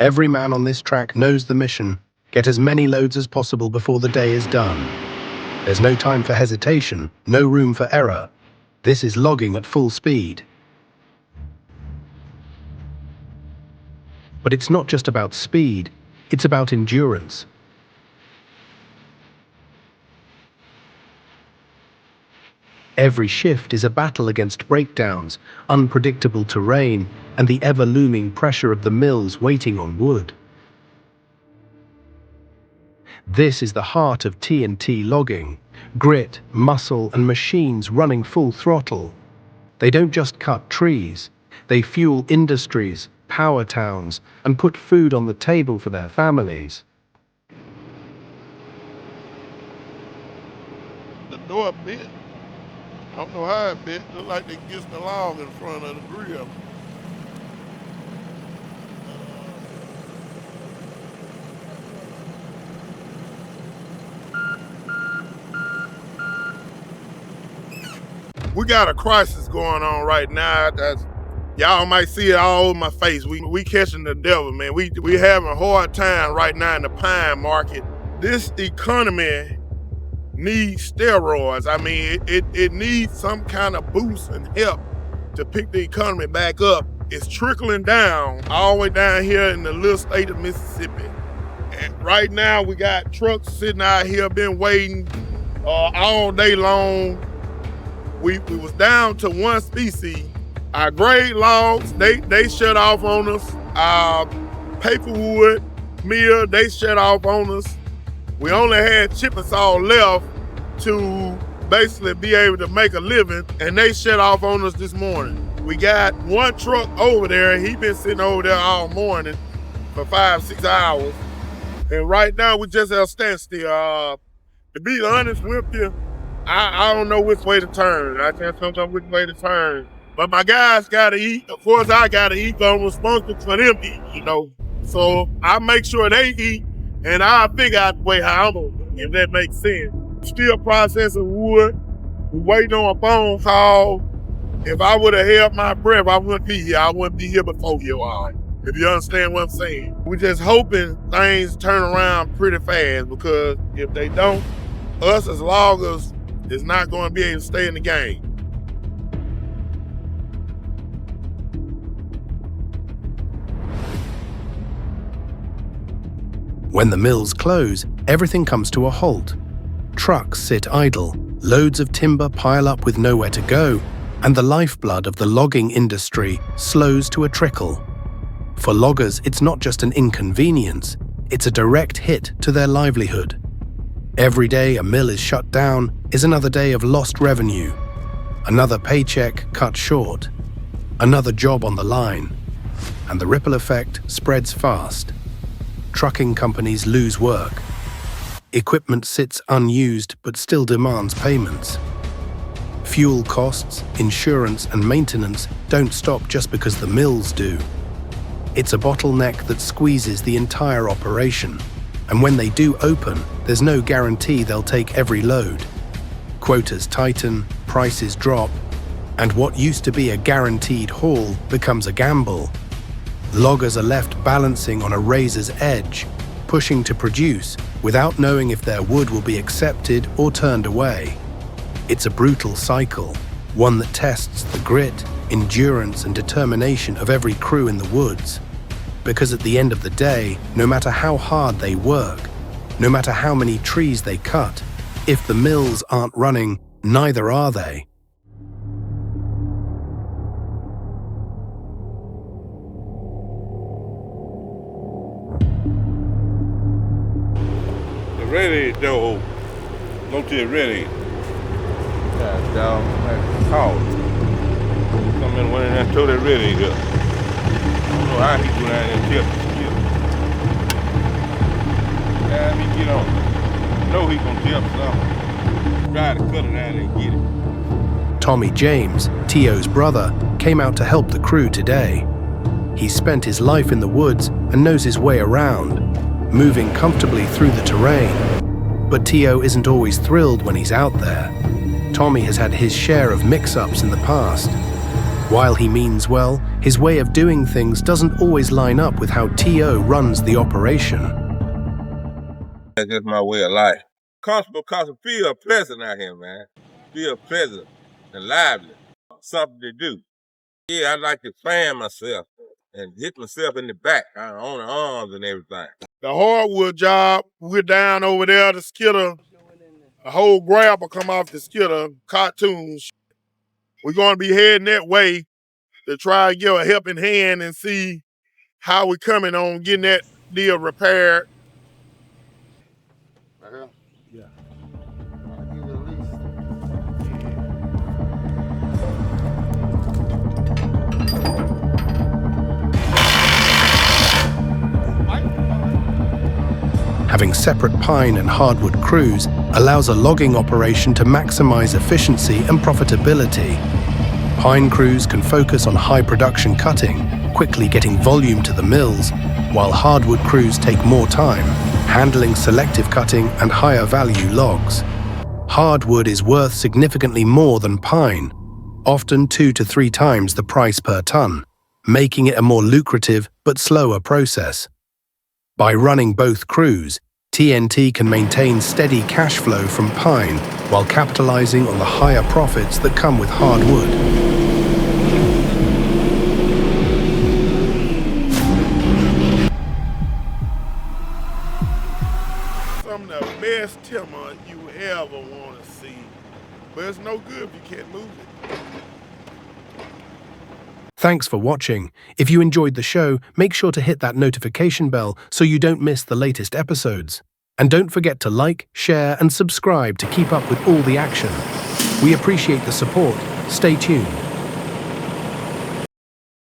Every man on this track knows the mission. Get as many loads as possible before the day is done. There's no time for hesitation, no room for error. This is logging at full speed. But it's not just about speed, it's about endurance. Every shift is a battle against breakdowns, unpredictable terrain, and the ever-looming pressure of the mills waiting on wood. This is the heart of T&T logging. Grit, muscle, and machines running full throttle. They don't just cut trees, they fuel industries, power towns, and put food on the table for their families. The door bit. I don't know how it bit. Look like they kissed the log in front of the grill. We got a crisis going on right now. Y'all might see it all over my face. We catching the devil, man. We having a hard time right now in the pine market. This economy needs steroids. I mean, it needs some kind of boost and help to pick the economy back up. It's trickling down all the way down here in the little state of Mississippi. And right now we got trucks sitting out here, been waiting all day long. We was down to one species. Our grade logs, they shut off on us. Our paperwood mill, they shut off on us. We only had chip and saw left to basically be able to make a living, and they shut off on us this morning. We got one truck over there, he been sitting over there all morning for 5-6 hours. And right now we just at a standstill. To be honest with you, I don't know which way to turn. I can't sometimes which way to turn. But my guys gotta eat. Of course I gotta eat, but I'm responsible for them eating, you know. So I make sure they eat, and I'll figure out the way how I'm gonna do it, if that makes sense. Still processing wood. We're waiting on a phone call. If I would have held my breath, I wouldn't be here. I wouldn't be here before you all. If you understand what I'm saying. We're just hoping things turn around pretty fast, because if they don't, us as loggers is not going to be able to stay in the game. When the mills close, everything comes to a halt. Trucks sit idle, loads of timber pile up with nowhere to go, and the lifeblood of the logging industry slows to a trickle. For loggers, it's not just an inconvenience, it's a direct hit to their livelihood. Every day a mill is shut down is another day of lost revenue, another paycheck cut short, another job on the line, and the ripple effect spreads fast. Trucking companies lose work. Equipment sits unused but still demands payments. Fuel costs, insurance, and maintenance don't stop just because the mills do. It's a bottleneck that squeezes the entire operation, and when they do open, there's no guarantee they'll take every load. Quotas tighten, prices drop, and what used to be a guaranteed haul becomes a gamble. Loggers are left balancing on a razor's edge, pushing to produce without knowing if their wood will be accepted or turned away. It's a brutal cycle, one that tests the grit, endurance, and determination of every crew in the woods. Because at the end of the day, no matter how hard they work, no matter how many trees they cut, if the mills aren't running, neither are they. The ready though, go to the ready. God, dog, man, call. Come in one and throw that ready here. I don't know how he go down there and tip. Yeah, I mean, get on. I know he gonna tip something. Try to cut it down and get it. Tommy James, T.O.'s brother, came out to help the crew today. He's spent his life in the woods and knows his way around, moving comfortably through the terrain. But T.O. isn't always thrilled when he's out there. Tommy has had his share of mix-ups in the past. While he means well, His way of doing things doesn't always line up with how T.O. runs the operation. That's just my way of life. Comfortable because it feels pleasant out here, man. Feel pleasant and lively. Something to do. Yeah, I like to fan myself and hit myself in the back on the arms and everything. The hardwood job, we're down over there, the skidder, a whole grab will come off the skidder, cartoons. We're going to be heading that way to try to give a helping hand and see how we're coming on getting that deal repaired. Right here? Yeah. I'll give you the lease. Having separate pine and hardwood crews allows a logging operation to maximize efficiency and profitability. Pine crews can focus on high production cutting, quickly getting volume to the mills, while hardwood crews take more time, handling selective cutting and higher value logs. Hardwood is worth significantly more than pine, often 2 to 3 times the price per ton, making it a more lucrative but slower process. By running both crews, TNT can maintain steady cash flow from pine while capitalizing on the higher profits that come with hardwood. Some of the best timber you ever want to see, but it's no good if you can't move it. Thanks for watching. If you enjoyed the show, make sure to hit that notification bell so you don't miss the latest episodes. And don't forget to like, share, and subscribe to keep up with all the action. We appreciate the support. Stay tuned.